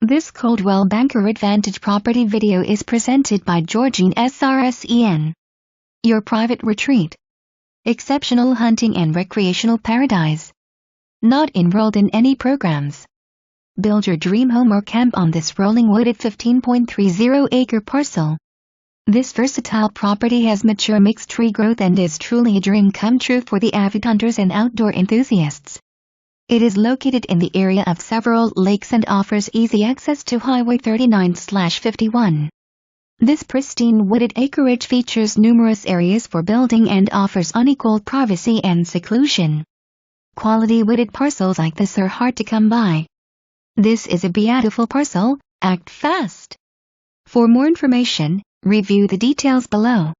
This Coldwell Banker Advantage property video is presented by Georgene Srsen. Your private retreat. Exceptional hunting and recreational paradise. Not enrolled in any programs. Build your dream home or camp on this rolling wooded 15.30-acre parcel. This versatile property has mature mixed tree growth and is truly a dream come true for the avid hunters and outdoor enthusiasts. It is located in the area of several lakes and offers easy access to Highway 39/51. This pristine wooded acreage features numerous areas for building and offers unequaled privacy and seclusion. Quality wooded parcels like this are hard to come by. This is a beatiful parcel. Act fast. For more information, review the details below.